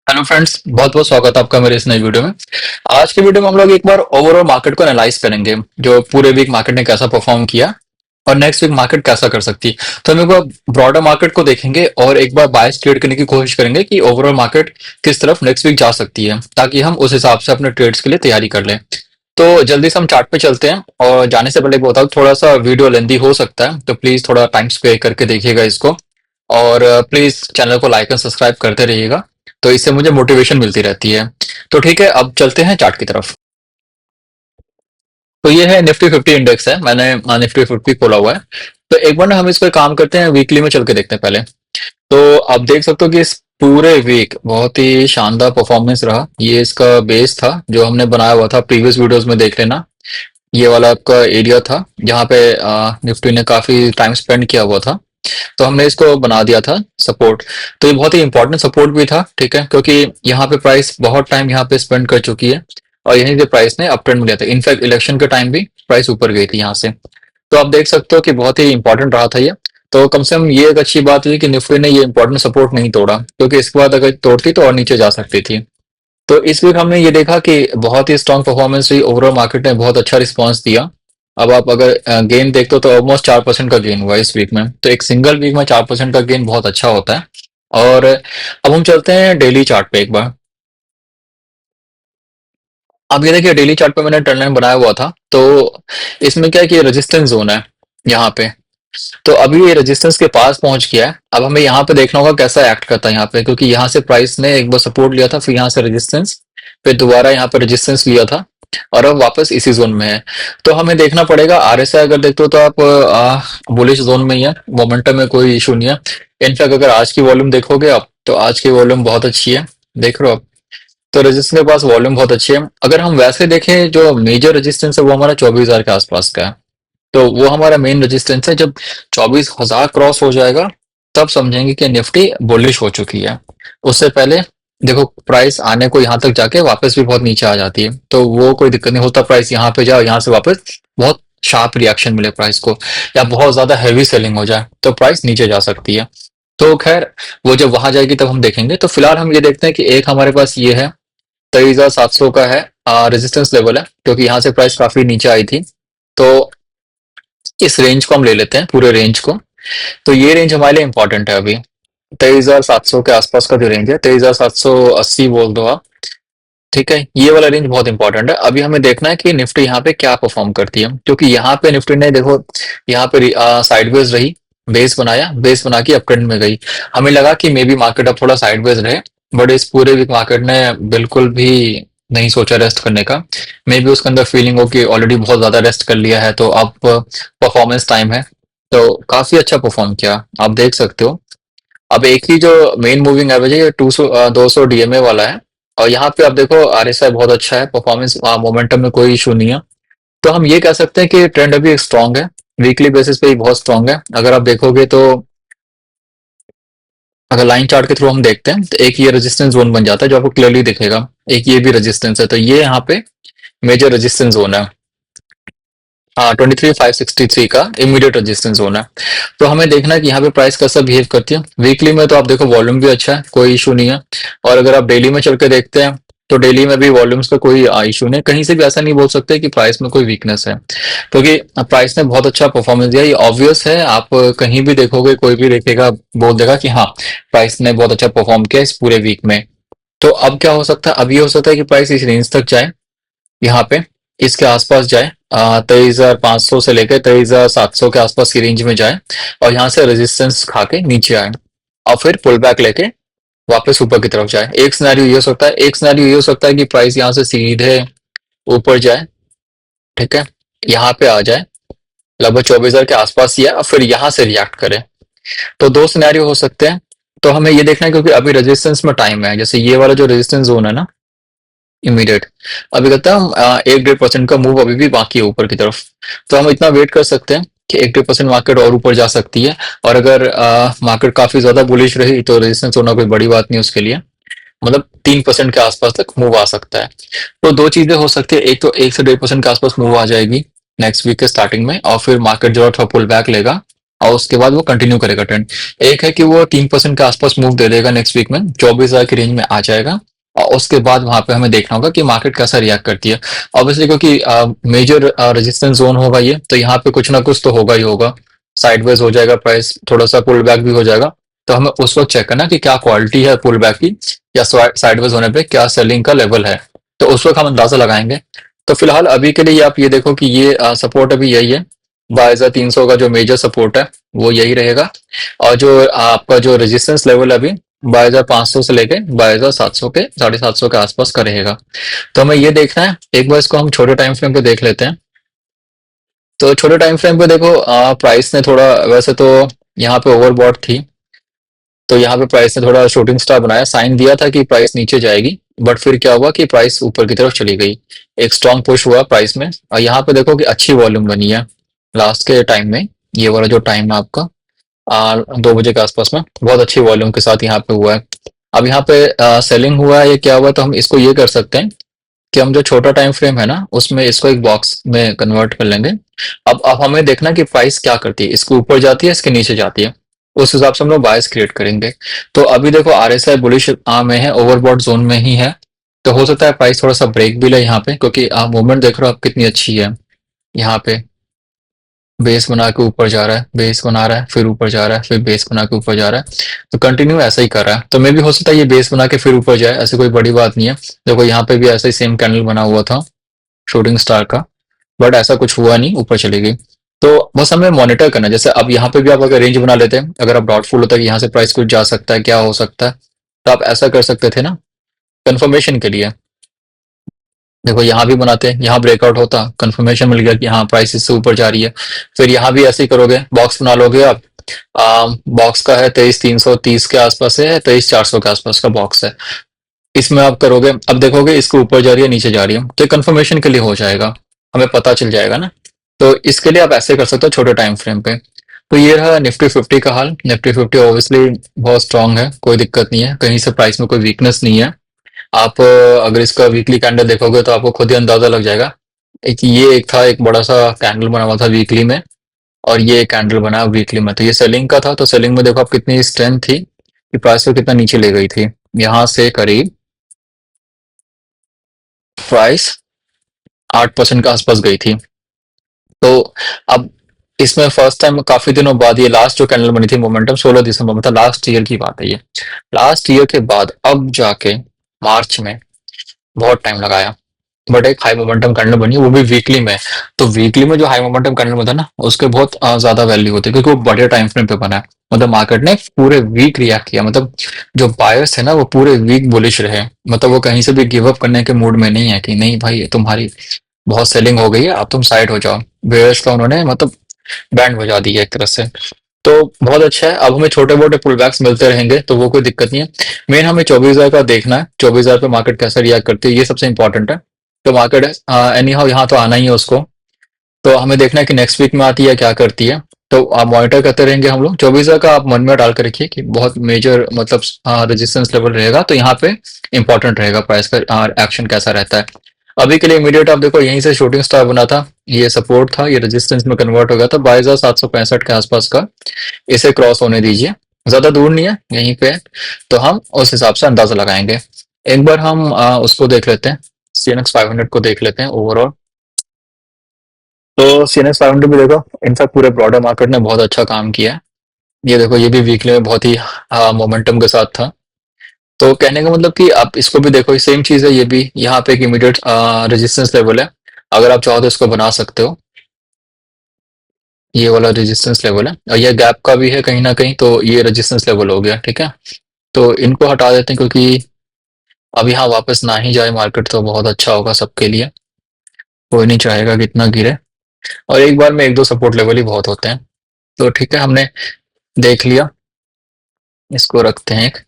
Hello friends, बहुत बहुत स्वागत है आपका मेरे इस नई वीडियो में। आज की वीडियो में हम लोग एक बार ओवरऑल मार्केट को एनालाइज करेंगे, जो पूरे वीक मार्केट ने कैसा परफॉर्म किया और नेक्स्ट वीक मार्केट कैसा कर सकती है। तो हम एक बार ब्रॉडर मार्केट को देखेंगे और एक बार बायस ट्रेड करने की कोशिश करेंगे कि ओवरऑल मार्केट किस तरफ नेक्स्ट वीक जा सकती है, ताकि हम उस हिसाब से अपने ट्रेड्स के लिए तैयारी कर लें। तो जल्दी से हम चार्ट पे चलते हैं, और जाने से पहले बताओ, थोड़ा सा वीडियो लेंदी हो सकता है, तो प्लीज थोड़ा टाइम स्पेयर करके देखिएगा इसको। और प्लीज चैनल को लाइक एंड सब्सक्राइब करते रहिएगा, तो इससे मुझे मोटिवेशन मिलती रहती है। तो ठीक है, अब चलते हैं चार्ट की तरफ। तो ये है निफ्टी 50 इंडेक्स है, मैंने निफ्टी 50 खोला हुआ है। तो एक बार ना हम इस पर काम करते हैं, वीकली में चल के देखते हैं पहले। तो आप देख सकते हो कि इस पूरे वीक बहुत ही शानदार परफॉर्मेंस रहा। ये इसका बेस था जो हमने बनाया हुआ था, प्रीवियस वीडियोस में देख लेना। ये वाला आपका एरिया था जहाँ पे निफ्टी ने काफी टाइम स्पेंड किया हुआ था। तो हमने इसको बना दिया था सपोर्ट। तो ये बहुत ही इंपॉर्टेंट सपोर्ट भी था, ठीक है, क्योंकि यहाँ पे प्राइस बहुत टाइम यहाँ पे स्पेंड कर चुकी है, और यहीं से प्राइस ने अप ट्रेंड में लिया था। इनफैक्ट इलेक्शन के टाइम भी प्राइस ऊपर गई थी यहाँ से। तो आप देख सकते हो कि बहुत ही इंपॉर्टेंट रहा था ये। तो कम से कम ये एक अच्छी बात हुई कि निफ्टी ने ये इंपॉर्टेंट सपोर्ट नहीं तोड़ा, क्योंकि इसके बाद अगर तोड़ती तो और नीचे जा सकती थी। तो इस वीक हमने ये देखा कि बहुत ही स्ट्रांग परफॉर्मेंस हुई, ओवरऑल मार्केट ने बहुत अच्छा रिस्पांस दिया। अब आप अगर गेन देखते हो तो ऑलमोस्ट 4% का गेन हुआ है इस वीक में। तो एक सिंगल वीक में 4% का गेन बहुत अच्छा होता है। और अब हम चलते हैं डेली चार्ट पे एक बार। अब ये देखिए, डेली चार्ट पे मैंने ट्रेंड लाइन बनाया हुआ था। तो इसमें क्या है कि रेजिस्टेंस जोन है यहाँ पे। तो अभी ये रेजिस्टेंस के पास पहुंच गया है। अब हमें यहाँ पे देखना होगा कैसा एक्ट करता है यहाँ पे, क्योंकि यहाँ से प्राइस ने एक बार सपोर्ट लिया था, फिर यहाँ से रेजिस्टेंस, फिर दोबारा यहाँ पे रेजिस्टेंस लिया था, और अब वापस इसी जोन में है। तो हमें देखना पड़ेगा। आरएसआई अगर देखते हो तो आप बुलिश जोन में ही है, मोमेंटम में कोई इशू नहीं है। इनफैक्ट अगर आज की वॉल्यूम देखोगे आप, तो आज की वॉल्यूम बहुत अच्छी है, देख रहे हो आप। तो रेजिस्टेंस के पास वॉल्यूम बहुत अच्छी है। अगर हम वैसे देखें, जो मेजर रेजिस्टेंस है वो हमारा 24,000 के आसपास का है। तो वो हमारा मेन रेजिस्टेंस है। जब 24,000 क्रॉस हो जाएगा, तब समझेंगे कि निफ्टी बुलिश हो चुकी है। उससे पहले देखो, प्राइस आने को यहाँ तक जाके वापस भी बहुत नीचे आ जाती है, तो वो कोई दिक्कत नहीं होता। प्राइस यहाँ पे जाए और यहाँ से वापस बहुत शार्प रिएक्शन मिले प्राइस को, या बहुत ज्यादा हैवी सेलिंग हो जाए, तो प्राइस नीचे जा सकती है। तो खैर, वो जब वहां जाएगी तब हम देखेंगे। तो फिलहाल हम ये देखते हैं कि एक हमारे पास ये है, 23,700 का है रेजिस्टेंस लेवल है, क्योंकि यहाँ से प्राइस काफी नीचे आई थी। तो इस रेंज को हम ले लेते हैं, पूरे रेंज को। तो ये रेंज हमारे लिए इंपॉर्टेंट है अभी। 23,700 के आसपास का जो रेंज है, 23,780 बोल दो आप, ठीक है। ये वाला रेंज बहुत इंपॉर्टेंट है। अभी हमें देखना है कि निफ्टी यहाँ पे क्या परफॉर्म करती है, क्योंकि यहाँ पे निफ्टी ने देखो, यहाँ पे साइडवेज रही, बेस बनाया, बेस बना के अप ट्रेंड में गई। हमें लगा कि मे बी मार्केट अब थोड़ा साइडवेज रहे, बट इस पूरे वीक मार्केट ने बिल्कुल भी नहीं सोचा रेस्ट करने का। मे बी उसके अंदर फीलिंग हो कि ऑलरेडी बहुत ज्यादा रेस्ट कर लिया है, तो अब परफॉर्मेंस टाइम है। तो काफी अच्छा परफॉर्म किया, आप देख सकते हो। अब एक ही जो मेन मूविंग एवरेज है, ये 200 डीएमए वाला है। और यहाँ पे आप देखो, आरएसआई बहुत अच्छा है, परफॉर्मेंस मोमेंटम में कोई इशू नहीं है। तो हम ये कह सकते हैं कि ट्रेंड अभी स्ट्रांग है, वीकली बेसिस पे ही बहुत स्ट्रांग है। अगर आप देखोगे तो, अगर लाइन चार्ट के थ्रू हम देखते हैं, तो एक ये रेजिस्टेंस जोन बन जाता है जो आपको क्लियरली दिखेगा। एक ये भी रेजिस्टेंस है, तो ये यहाँ पे मेजर रेजिस्टेंस जोन है। हाँ, 23,563 का इमीडिएट रेजिस्टेंस जोन है। तो हमें देखना है कि यहाँ पे प्राइस कैसा बिहेव करती है। वीकली में तो आप देखो, वॉल्यूम भी अच्छा है, कोई इशू नहीं है। और अगर आप डेली में चल के देखते हैं, तो डेली में भी वॉल्यूम्स का कोई इशू नहीं, कहीं से भी ऐसा नहीं बोल सकते कि प्राइस में कोई वीकनेस है, क्योंकि प्राइस ने बहुत अच्छा परफॉर्मेंस दिया। ये ऑब्वियस है, आप कहीं भी देखोगे, कोई भी देखेगा बोल देगा कि हाँ, प्राइस ने बहुत अच्छा परफॉर्म किया इस पूरे वीक में। तो अब क्या हो सकता है, अब ये हो सकता है कि प्राइस इस रेंज तक जाए, यहाँ पे इसके आसपास जाए, 23,500 से लेकर 23,700 के आसपास की रेंज में जाए, और यहाँ से रेजिस्टेंस खा के नीचे आए, और फिर पुल बैक लेके वापस ऊपर की तरफ जाए। एक सिनेरियो ये हो सकता है। एक सिनेरियो ये हो सकता है कि प्राइस यहाँ से सीधे ऊपर जाए, ठीक है, यहाँ पे आ जाए, लगभग 24,000 के आसपास ही है, और फिर यहाँ से रिएक्ट करे। तो दो सिनेरियो हो सकते हैं। तो हमें ये देखना है, क्योंकि अभी रेजिस्टेंस में टाइम है। जैसे ये वाला जो रेजिस्टेंस जोन है ना, इमीडिएट, अभी कहता है हम 1-1.5% का मूव अभी भी बाकी है ऊपर की तरफ। तो हम इतना वेट कर सकते हैं कि 1-1.5% मार्केट और ऊपर जा सकती है। और अगर मार्केट काफी ज्यादा बुलिश रही, तो रेजिस्टेंस होना कोई बड़ी बात नहीं उसके लिए, मतलब 3% के आसपास तक मूव आ सकता है। तो दो चीजें हो सकती है, एक तो 1 से 1.5% के आसपास मूव आ जाएगी नेक्स्ट वीक के स्टार्टिंग में, और फिर मार्केट जो है थोड़ा पुल बैक लेगा, और उसके बाद वो कंटिन्यू करेगा ट्रेंड। एक है कि वो 3% के आसपास मूव दे देगा नेक्स्ट वीक में, 24,000 की रेंज में आ जाएगा। और उसके बाद वहां पे हमें देखना होगा कि मार्केट कैसा रिएक्ट करती है। ऑब्वियसली क्योंकि मेजर रेजिस्टेंस जोन होगा ये, तो यहाँ पे कुछ ना कुछ तो होगा ही होगा। साइडवेज हो जाएगा प्राइस, थोड़ा सा पुल बैक भी हो जाएगा। तो हमें उस वक्त चेक करना कि क्या क्वालिटी है पुल बैक की, या साइडवेज होने पे क्या सेलिंग का लेवल है। तो उस वक्त हम अंदाजा लगाएंगे। तो फिलहाल अभी के लिए आप ये देखो कि ये सपोर्ट अभी यही है। 22,300 का जो मेजर सपोर्ट है वो यही रहेगा। और जो आपका जो रेजिस्टेंस लेवल है अभी 22,500 से लेके 22,700 के 750 के आसपास का रहेगा। तो हमें ये देखना है, एक बार इसको हम छोटे टाइम फ्रेम पे देख लेते हैं। तो छोटे टाइम फ्रेम पे देखो प्राइस ने थोड़ा, वैसे तो यहाँ पे ओवरबॉट थी, तो यहाँ पे प्राइस ने थोड़ा शूटिंग स्टार बनाया, साइन दिया था कि प्राइस नीचे जाएगी। बट फिर क्या हुआ कि प्राइस ऊपर की तरफ चली गई। एक स्ट्रॉन्ग पुश हुआ प्राइस में, और यहाँ पे देखो कि अच्छी वॉल्यूम बनी है लास्ट के टाइम में। ये वाला जो टाइम है आपका 2 बजे के आसपास में, बहुत अच्छी वॉल्यूम के साथ यहाँ पे हुआ है। अब यहाँ पे सेलिंग हुआ है, ये क्या हुआ, तो हम इसको ये कर सकते हैं कि हम जो छोटा टाइम फ्रेम है ना उसमें इसको एक बॉक्स में कन्वर्ट कर लेंगे। अब हमें देखना कि प्राइस क्या करती है, इसके ऊपर जाती है इसके नीचे जाती है, उस हिसाब से हम लोग बायस क्रिएट करेंगे। तो अभी देखो आरएसआई बुलिश में है, ओवरबॉट जोन में ही है। तो हो सकता है प्राइस थोड़ा सा ब्रेक भी ले यहाँ पे, क्योंकि आप मूवमेंट देख रहे हो आप कितनी अच्छी है। यहाँ पे बेस बना के ऊपर जा रहा है, बेस बना रहा है, फिर ऊपर जा रहा है, फिर बेस बना के ऊपर जा रहा है। तो कंटिन्यू ऐसा ही कर रहा है, तो मे भी हो सकता है ये बेस बना के फिर ऊपर जाए, ऐसी कोई बड़ी बात नहीं है। देखो यहाँ पे भी ऐसा ही सेम कैंडल बना हुआ था शूटिंग स्टार का, बट ऐसा कुछ हुआ नहीं, ऊपर चली गई। तो बस हमें मॉनिटर करना है। जैसे अब यहाँ पे भी आप अगर रेंज बना लेते हैं, अगर आप डाउटफुल होता है कि यहाँ से प्राइस कुछ जा सकता है, क्या हो सकता है, तो आप ऐसा कर सकते थे ना कंफर्मेशन के लिए। देखो यहाँ भी बनाते हैं, यहाँ ब्रेकआउट होता, कंफर्मेशन मिल गया कि हाँ प्राइस इससे ऊपर जा रही है। फिर यहाँ भी ऐसे ही करोगे, बॉक्स बना लोगे आप। बॉक्स का है 23,330 के आसपास है, 23,400 के आसपास का बॉक्स है। इसमें आप करोगे, अब देखोगे इसके ऊपर जा रही है नीचे जा रही है, तो ये कंफर्मेशन के लिए हो जाएगा, हमें पता चल जाएगा ना। तो इसके लिए आप ऐसे कर सकते हो छोटे टाइम फ्रेम पे। तो ये रहा निफ्टी 50 का हाल। निफ्टी 50 ऑब्वियसली बहुत स्ट्रांग है, कोई दिक्कत नहीं है, कहीं से प्राइस में कोई वीकनेस नहीं है। आप अगर इसका वीकली कैंडल देखोगे तो आपको खुद ही अंदाजा लग जाएगा। एक था, एक बड़ा सा कैंडल बना हुआ था वीकली में, और ये कैंडल बना वीकली में, तो ये सेलिंग का था। तो सेलिंग में देखो आप कितनी स्ट्रेंथ थी कि प्राइस को कितना नीचे ले गई थी। यहाँ से करीब प्राइस 8% के आसपास गई थी। तो अब इसमें फर्स्ट टाइम काफी दिनों बाद, ये लास्ट जो कैंडल बनी थी मोमेंटम 16 दिसंबर में था, लास्ट ईयर की बात है ये। लास्ट ईयर के बाद अब जाके मार्च में बहुत टाइम लगाया, बट एक हाई मोमेंटम कैंडल बनी, वो भी वीकली में। तो वीकली में जो हाई मोमेंटम कैंडल बना ना उसके बहुत ज्यादा वैल्यू होती है, क्योंकि वो बड़े टाइम फ्रेम पे बना है। मतलब मार्केट ने पूरे वीक रिएक्ट किया, मतलब जो बायर्स है ना वो पूरे वीक बुलिश रहे। मतलब वो कहीं से भी गिव अप करने के मूड में नहीं है कि नहीं भाई तुम्हारी बहुत सेलिंग हो गई है अब तुम साइड हो जाओ। बेयर्स का उन्होंने मतलब बैंड बजा दी है एक तरह से। तो बहुत अच्छा है, अब हमें छोटे मोटे पुल बैक्स मिलते रहेंगे, तो वो कोई दिक्कत नहीं है। मेन हमें 24,000 का देखना है, 24,000 पे मार्केट कैसा रिएक्ट करती है, ये सबसे इंपॉर्टेंट है। तो मार्केट एनी हाउ यहाँ तो आना ही है उसको। तो हमें देखना है कि नेक्स्ट वीक में आती है क्या करती है। तो आप मॉनिटर करते रहेंगे हम लोग। 24,000 का आप मन में डाल कर रखिए कि बहुत मेजर मतलब रेजिस्टेंस लेवल रहेगा, तो यहाँ पे इंपॉर्टेंट रहेगा प्राइस का एक्शन कैसा रहता है। अभी के लिए इमीडिएट आप देखो यहीं से शूटिंग स्टार बना था, ये सपोर्ट था, ये रेजिस्टेंस में कन्वर्ट हो गया था 22,765 के आसपास का। इसे क्रॉस होने दीजिए, ज्यादा दूर नहीं है, यहीं पे है। तो हम उस हिसाब से अंदाजा लगाएंगे। एक बार हम उसको देख लेते हैं, सीएनएक्स 500 को देख लेते हैं ओवरऑल। तो सीएनएक्स 500 भी देखो, इनफैक्ट पूरे ब्रॉडर मार्केट ने बहुत अच्छा काम किया है। ये देखो ये भी वीकली में बहुत ही मोमेंटम के साथ था। तो कहने का मतलब कि आप इसको भी देखो, सेम चीज है, ये भी यहाँ पे एक इमीडिएट रेजिस्टेंस लेवल है। अगर आप चाहो तो इसको बना सकते हो, ये वाला रेजिस्टेंस लेवल है, और ये गैप का भी है कहीं ना कहीं, तो ये रेजिस्टेंस लेवल हो गया, ठीक है। तो इनको हटा देते हैं, क्योंकि अब यहाँ वापस ना ही जाए मार्केट तो बहुत अच्छा होगा सबके लिए। कोई नहीं चाहेगा कि इतना गिरे, और एक बार में एक दो सपोर्ट लेवल ही बहुत होते हैं। तो ठीक है, हमने देख लिया, इसको रखते हैं एक।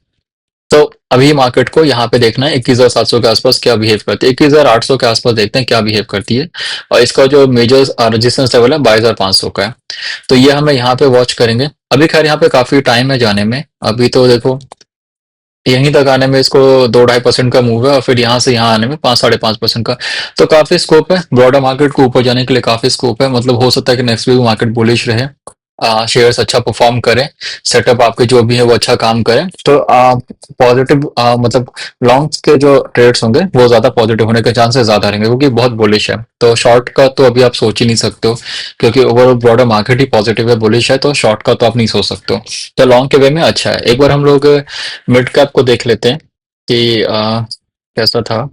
तो अभी मार्केट को यहाँ पे देखना है 21,700 के आसपास क्या बिहेव करती है, 21,800 के आसपास देखते हैं क्या बिहेव करती है। और इसका जो मेजर रेजिस्टेंस लेवल है 22,500 का है। तो ये हमें यहाँ पे वॉच करेंगे। अभी खैर यहाँ पे काफी टाइम है जाने में, अभी तो देखो यहीं तक आने में इसको 2-2.5% का मूव है, और फिर यहाँ से यहाँ आने में 5-5.5% का। तो काफी स्कोप है ब्रॉडर मार्केट को ऊपर जाने के लिए, काफी स्कोप है। मतलब हो सकता है कि नेक्स्ट वीक मार्केट बुलिश रहे। शेयर्स अच्छा परफॉर्म करें, सेटअप आपके जो भी है वो अच्छा काम करें, तो पॉजिटिव मतलब लॉन्ग्स के जो ट्रेड्स होंगे वो ज्यादा पॉजिटिव होने के चांसेस ज्यादा रहेंगे, क्योंकि बहुत बुलिश है। तो शॉर्ट का तो अभी आप सोच ही नहीं सकते हो, क्योंकि ओवरऑल ब्रॉडर मार्केट ही पॉजिटिव है, बुलिश है, तो शॉर्ट का तो आप नहीं सोच सकते हो। तो लॉन्ग के वे में अच्छा है। एक बार हम लोग मिड कैप को देख लेते हैं कि कैसा था।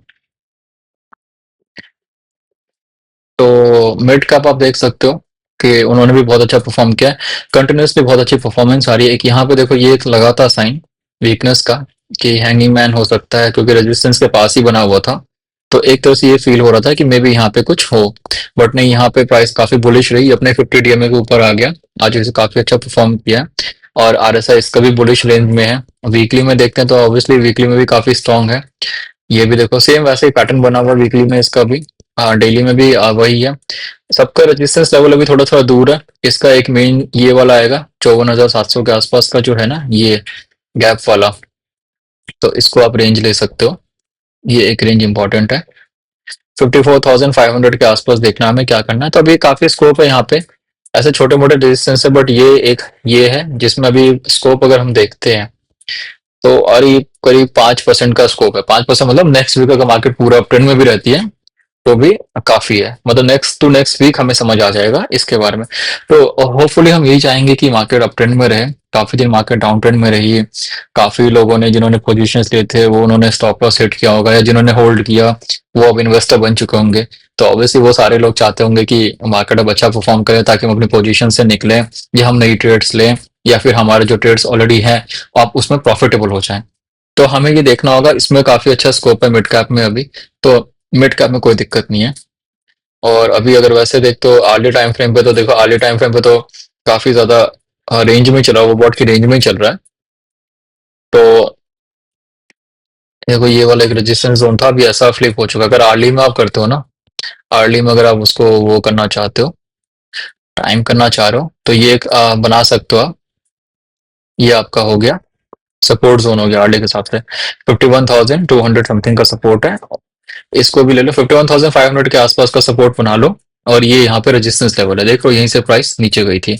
तो मिड कैप आप देख सकते हो कि उन्होंने भी बहुत अच्छा परफॉर्म किया है, कंटिन्यूसली बहुत अच्छी परफॉर्मेंस आ रही है। एक यहाँ पे देखो, ये एक लगा था साइन वीकनेस का कि हैंगिंग मैन हो सकता है, क्योंकि रेजिस्टेंस के पास ही बना हुआ था। तो एक तरह से ये फील हो रहा था कि मे बी यहाँ पे कुछ हो, बट नहीं, यहाँ पे प्राइस काफी बुलिश रही, अपने 50 डीएमए के ऊपर आ गया। आज इसे काफी अच्छा परफॉर्म किया है, और आरएसआई इसका भी बुलिश रेंज में है। वीकली में देखते हैं तो ऑब्वियसली वीकली में भी काफी स्ट्रांग है। ये भी देखो, सेम वैसे ही पैटर्न बना हुआ वीकली में इसका भी, डेली में भी वही है। सबका रेजिस्टेंस लेवल अभी थोड़ा थोड़ा दूर है। इसका एक मेन ये वाला आएगा 54,700 के आसपास का जो है ना, ये गैप वाला, तो इसको आप रेंज ले सकते हो। ये एक रेंज इंपॉर्टेंट है। 54,500 के आसपास देखना हमें क्या करना है। तो अभी काफी स्कोप है यहाँ पे, ऐसे छोटे मोटे रेजिस्टेंस है, बट ये है जिसमें अभी स्कोप अगर हम देखते हैं तो करीब करीब 5% का स्कोप है। 5% मतलब नेक्स्ट वीक अगर मार्केट पूरा अप ट्रेंड में भी रहती है तो भी काफी है, मतलब नेक्स्ट टू नेक्स्ट वीक हमें समझ आ जाएगा इसके बारे में। तो होपफुली हम यही चाहेंगे कि मार्केट अप ट्रेंड में रहे। काफी दिन मार्केट डाउन ट्रेंड में रही है। काफी लोगों ने जिन्होंने पोजीशंस लिए थे वो उन्होंने स्टॉप लॉस हिट किया होगा, या जिन्होंने होल्ड किया वो अब इन्वेस्टर बन चुके होंगे। तो ऑब्वियसली वो सारे लोग चाहते होंगे कि मार्केट अब अच्छा परफॉर्म करे, ताकि हम अपनी पोजीशन से निकलें, या हम नई ट्रेड्स लें, या फिर हमारे जो ट्रेड्स ऑलरेडी हैं आप उसमें प्रॉफिटेबल हो जाएं। तो हमें ये देखना होगा, इसमें काफी अच्छा स्कोप है मिड कैप में अभी। तो मिड कैप में कोई दिक्कत नहीं है। और अभी अगर वैसे देख तो आर्ली टाइम फ्रेम पे तो देखो, आर्ली टाइम फ्रेम पे तो काफी ज्यादा रेंज में चला, वो बॉट की रेंज में ही चल रहा है। तो देखो, ये वाला एक रेजिस्टेंस जोन था, अभी ऐसा फ्लिप हो चुका है। अगर आर्ली में आप करते हो ना, आर्ली में अगर आप उसको वो करना चाहते हो, टाइम करना चाह रहे हो, तो ये एक बना सकते हो आप। ये आपका हो गया सपोर्ट जोन, हो गया आर्ली के हिसाब से। 51,200 समथिंग का सपोर्ट है। इसको भी ले लो, 51,500 के आसपास का सपोर्ट बना लो। और ये यहाँ पे रेजिस्टेंस लेवल है, देखो यहीं से प्राइस नीचे गई थी,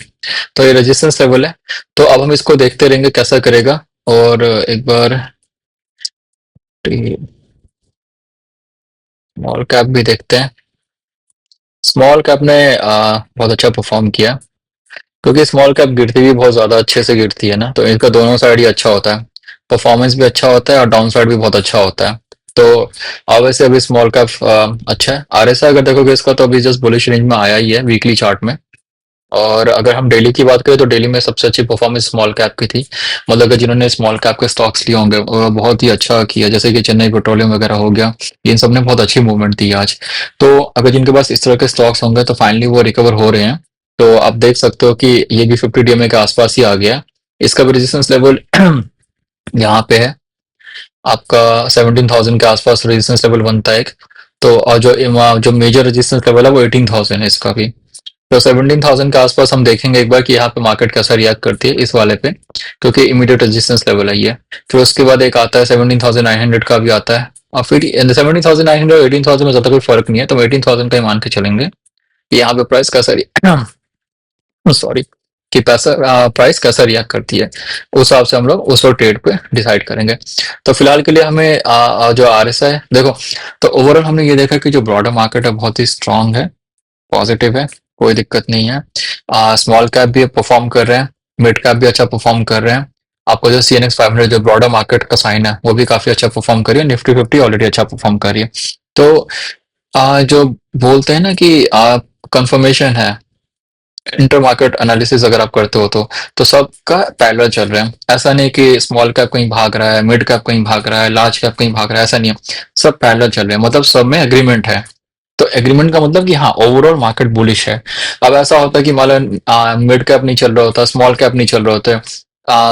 तो ये रेजिस्टेंस लेवल है। तो अब हम इसको देखते रहेंगे कैसा करेगा। और एक बार स्मॉल कैप भी देखते हैं। स्मॉल कैप ने बहुत अच्छा परफॉर्म किया, क्योंकि स्मॉल कैप गिरती भी बहुत ज्यादा अच्छे से गिरती है ना, तो इनका दोनों साइड ही अच्छा होता है। परफॉर्मेंस भी अच्छा होता है और डाउन साइड भी बहुत अच्छा होता है। तो ऑब्वियसली अभी स्मॉल कैप अच्छा है। आरएसआई अगर देखोगे इसका, तो अभी जस्ट बुलिश रेंज में आया ही है वीकली चार्ट में। और अगर हम डेली की बात करें तो डेली में सबसे अच्छी परफॉर्मेंस स्मॉल कैप की थी। मतलब कि जिन्होंने स्मॉल कैप के स्टॉक्स लिए होंगे वो बहुत ही अच्छा किया, जैसे कि चेन्नई पेट्रोलियम वगैरह हो गया, इन सब ने बहुत अच्छी मूवमेंट दी आज। तो अगर जिनके पास इस तरह के स्टॉक्स होंगे तो फाइनली वो रिकवर हो रहे हैं। तो आप देख सकते हो कि ये भी 50 डीएमए के आसपास ही आ गया। इसका भी रेजिस्टेंस लेवल यहाँ पे है आपका 17,000 के आसपास रेजिस्टेंस लेवल बनता है एक। तो और जो मेजर रेजिस्टेंस लेवल है वो 18,000 है इसका भी। तो 17,000 के आसपास हम देखेंगे एक बार कि यहाँ पे मार्केट कैसा रिएक्ट करती है इस वाले पे, क्योंकि इमीडिएट रेजिस्टेंस लेवल है ये। फिर उसके बाद एक आता है 17,900 का भी आता है, और फिर 17,900 और 18,000 में ज्यादा कोई फर्क नहीं है, तो हम 18,000 का ही मान के चलेंगे कि यहाँ पे प्राइस कैसा सॉरी, कि पैसा प्राइस कैसा रिएक्ट करती है, उस हिसाब से हम लोग उस और ट्रेड पे डिसाइड करेंगे। तो फिलहाल के लिए हमें जो आरएसआई है देखो, तो ओवरऑल हमने ये देखा कि जो ब्रॉडर मार्केट है बहुत ही स्ट्रांग है, पॉजिटिव है, कोई दिक्कत नहीं है। स्मॉल कैप भी परफॉर्म कर रहे हैं, मिड कैप भी अच्छा परफॉर्म कर रहे हैं। आपको जो CNX 500 जो ब्रॉडर मार्केट का साइन है वो भी काफी अच्छा परफॉर्म कर रही है। निफ्टी 50 ऑलरेडी अच्छा परफॉर्म कर रही है। तो जो बोलते हैं ना कि कंफर्मेशन है, इंटर मार्केट एनालिसिस अगर आप करते हो तो सबका पैरेलल चल रहा है। ऐसा नहीं कि स्मॉल कैप कहीं भाग रहा है, मिड कैप कहीं भाग रहा है, लार्ज कैप कहीं भाग रहा है, ऐसा नहीं है। सब पैरेलल चल रहे हैं, मतलब सब में एग्रीमेंट है। तो एग्रीमेंट का मतलब कि हाँ, ओवरऑल मार्केट बुलिश है। अब ऐसा होता है कि मान लो मिड कैप नहीं चल रहा होता, स्मॉल कैप नहीं चल रहे होते,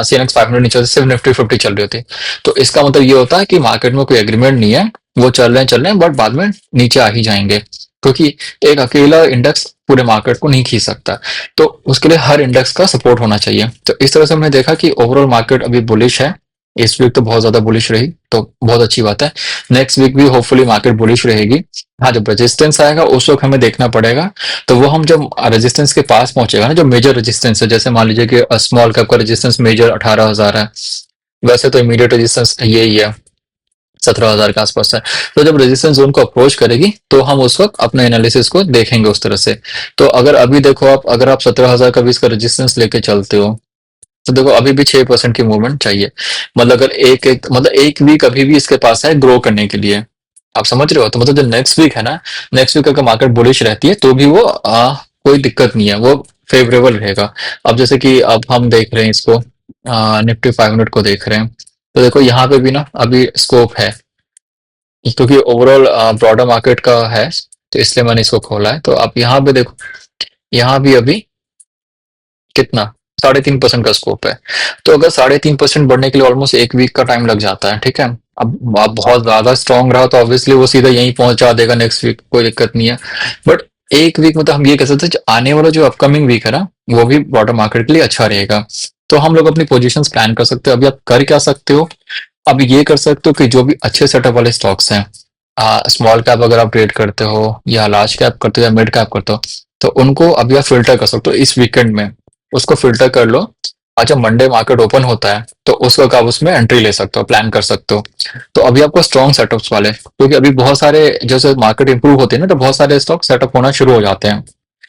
CNX 500 नहीं चलते, सिर्फ निफ्टी 50 चल रही होती, तो इसका मतलब ये होता है कि मार्केट में कोई एग्रीमेंट नहीं है, वो चल रहे हैं बट बाद में नीचे आ ही जाएंगे, क्योंकि एक अकेला इंडेक्स पूरे मार्केट को नहीं खींच सकता। तो उसके लिए हर इंडेक्स का सपोर्ट होना चाहिए। तो इस तरह से हमने देखा कि ओवरऑल मार्केट अभी बुलिश है। इस वीक तो बहुत ज़्यादा बुलिश रही, तो बहुत अच्छी बात है। नेक्स्ट वीक भी होपफुली मार्केट बुलिश रहेगी। हाँ, जब रेजिस्टेंस आएगा उस वक़्त हमें देखना पड़ेगा। तो वो हम जब रेजिस्टेंस के पास पहुँचेगा ना, जो मेजर रेजिस्टेंस है, जैसे मान लीजिए कि स्मॉल कैप का रेजिस्टेंस मेजर 18,000 है। वैसे तो इमीडिएट रेजिस्टेंस यही है, 17,000 के आसपास है। तो जब रेजिस्टेंस जोन को अप्रोच करेगी तो हम उस वक़्त अपने एनालिसिस को देखेंगे उस तरह से। तो अगर अभी देखो आप, अगर आप 17,000 का भी इसका रेजिस्टेंस लेके चलते हो, तो देखो अभी भी 6% की मूवमेंट चाहिए। मतलब अगर एक वीक अभी भी इसके पास है ग्रो करने के लिए। आप समझ रहे हो? तो मतलब जो नेक्स्ट वीक है ना, नेक्स्ट वीक अगर मार्केट बुलिश रहती है तो भी वो कोई दिक्कत नहीं है, वो फेवरेबल रहेगा। अब जैसे कि अब हम देख रहे हैं इसको, निफ्टी 500 को देख रहे हैं, तो देखो यहाँ पे भी ना अभी स्कोप है, क्योंकि ओवरऑल ब्रॉडर मार्केट का है, तो इसलिए मैंने इसको खोला है। तो आप यहाँ पे देखो, यहाँ भी अभी कितना, 3.5% का स्कोप है। तो अगर 3.5% बढ़ने के लिए ऑलमोस्ट एक वीक का टाइम लग जाता है, ठीक है। अब आप बहुत ज्यादा स्ट्रांग रहा तो ऑब्वियसली वो सीधा यहीं पहुंचा देगा नेक्स्ट वीक, कोई दिक्कत नहीं है। बट एक वीक मतलब हम ये कह सकते हैं, जो आने वाला जो अपकमिंग वीक है ना, वो भी ब्रॉडर मार्केट के लिए अच्छा रहेगा। तो हम लोग अपनी पोजीशंस प्लान कर सकते हो। अभी आप कर क्या सकते हो, अब ये कर सकते हो कि जो भी अच्छे सेटअप वाले स्टॉक्स हैं, स्मॉल कैप अगर आप ट्रेड करते हो या लार्ज कैप करते हो या मिड कैप करते हो, तो उनको अभी आप फिल्टर कर सकते हो इस वीकेंड में। उसको फिल्टर कर लो, और जब मंडे मार्केट ओपन होता है तो उस वक्त आप उसमें एंट्री ले सकते हो, प्लान कर सकते हो। तो अभी आपको स्ट्रॉन्ग सेटअप्स वाले, क्योंकि अभी बहुत सारे, जैसे मार्केट इंप्रूव होती है ना, तो बहुत सारे स्टॉक सेटअप होना शुरू हो जाते हैं,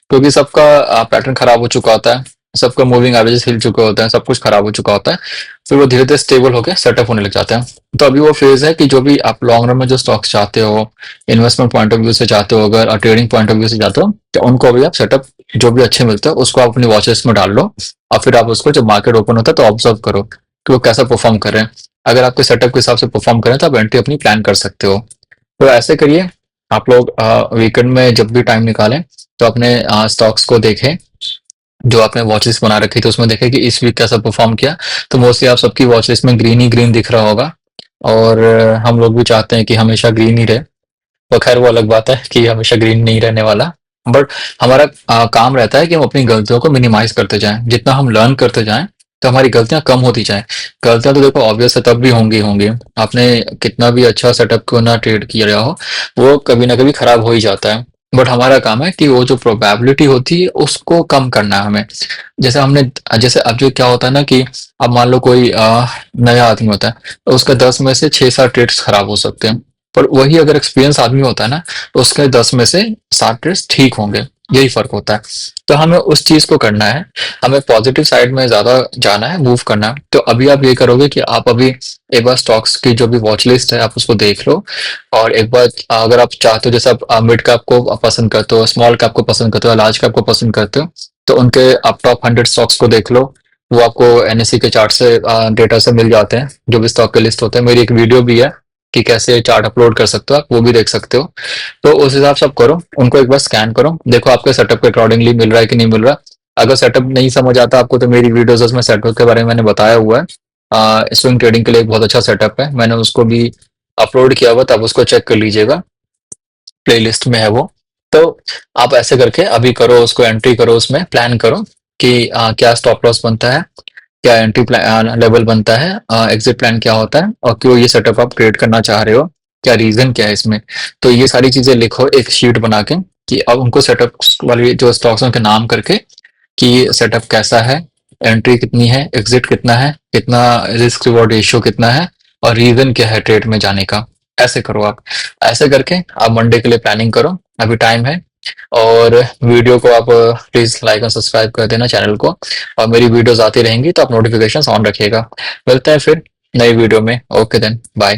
क्योंकि सबका पैटर्न खराब हो चुका होता है, सबका मूविंग एवरेजेस हिल चुके होते हैं, सब कुछ खराब हो चुका होता है। फिर वो धीरे धीरे स्टेबल होकर सेटअप होने लग जाते हैं। तो अभी वो फेज है कि जो भी आप लॉन्ग रन में जो स्टॉक्स चाहते हो, इन्वेस्टमेंट पॉइंट ऑफ व्यू से चाहते हो अगर, और ट्रेडिंग पॉइंट ऑफ व्यू से चाहते हो, तो उनको अभी आप सेटअप जो भी अच्छे मिलते हैं उसको आप अपनी वॉच लिस्ट में डाल लो। और फिर आप उसको जब मार्केट ओपन होता है तो ऑब्जर्व करो कि वो कैसा परफॉर्म कर रहे हैं। अगर आपके सेटअप के हिसाब से परफॉर्म करें तो आप एंट्री अपनी प्लान कर सकते हो। तो ऐसे करिए आप लोग, वीकेंड में जब भी टाइम निकालें तो अपने स्टॉक्स को देखें, जो आपने वॉच लिस्ट बना रखी थी उसमें देखें कि इस वीक कैसा परफॉर्म किया। तो मोस्टली आप सबकी वॉच लिस्ट में ग्रीन ही ग्रीन दिख रहा होगा, और हम लोग भी चाहते हैं कि हमेशा ग्रीन ही रहे। तो खैर वो अलग बात है कि हमेशा ग्रीन नहीं रहने वाला। बट हमारा काम रहता है कि हम अपनी गलतियों को मिनिमाइज करते जाएं, जितना हम लर्न करते जाएं तो हमारी गलतियां कम होती जाएं। गलतियां तो देखो ऑब्वियस है, तब भी होंगी होंगी, आपने कितना भी अच्छा सेटअप क्यों ना ट्रेड किया हो, वो कभी ना कभी खराब हो ही जाता है। बट हमारा काम है कि वो जो प्रोबेबिलिटी होती है उसको कम करना है हमें। जैसे हमने, जैसे अब जो क्या होता है ना कि अब मान लो कोई नया आदमी होता है, तो उसका 10 में से 6-7 ट्रेड्स खराब हो सकते हैं। पर वही अगर एक्सपीरियंस आदमी होता है ना, तो उसके 10 में से 7 ट्रेड्स ठीक होंगे। यही फर्क होता है। तो हमें उस चीज को करना है, हमें पॉजिटिव साइड में ज्यादा जाना है, मूव करना है। तो अभी आप ये करोगे कि आप अभी एक बार स्टॉक्स की जो भी वॉच लिस्ट है आप उसको देख लो, और एक बार अगर आप चाहते हो, जैसे आप मिड कैप को पसंद करते हो, स्मॉल कैप को पसंद करते हो, लार्ज कैप को पसंद करते हो, तो उनके आप टॉप 100 स्टॉक्स को देख लो। वो आपको एनएससी के चार्ट से, डेटा से मिल जाते हैं, जो भी स्टॉक के लिस्ट होते हैं। मेरी एक वीडियो भी है कि कैसे चार्ट अपलोड कर सकते हो, आप वो भी देख सकते हो। तो उस हिसाब से आप करो, उनको एक बार स्कैन करो, देखो आपके सेटअप के अकॉर्डिंगली मिल रहा है कि नहीं मिल रहा। अगर सेटअप नहीं समझ आता आपको, तो मेरी वीडियोस उसमें सेटअप के बारे में मैंने बताया हुआ है। स्विंग ट्रेडिंग के लिए एक बहुत अच्छा सेटअप है, मैंने उसको भी अपलोड किया हुआ, तब उसको चेक कर लीजिएगा, प्लेलिस्ट में है वो। तो आप ऐसे करके अभी करो, उसको एंट्री करो, उसमें प्लान करो कि क्या स्टॉप लॉस बनता है, क्या एंट्री प्लान लेवल बनता है, एग्जिट प्लान क्या होता है, और क्यों ये सेटअप आप क्रिएट करना चाह रहे हो, क्या रीजन क्या है इसमें। तो ये सारी चीजें लिखो एक शीट बना के, कि अब उनको सेटअप वाली जो स्टॉक्स हैं उनके नाम करके, कि ये सेटअप कैसा है, एंट्री कितनी है, एग्जिट कितना है, कितना रिस्क रिवॉर्ड रेशियो कितना है, और रीजन क्या है ट्रेड में जाने का। ऐसे करो आप, ऐसे करके आप मंडे के लिए प्लानिंग करो, अभी टाइम है। और वीडियो को आप प्लीज लाइक और सब्सक्राइब कर देना चैनल को, और मेरी वीडियोस आती रहेंगी तो आप नोटिफिकेशन ऑन रखिएगा। मिलते हैं फिर नई वीडियो में। Okay then, bye.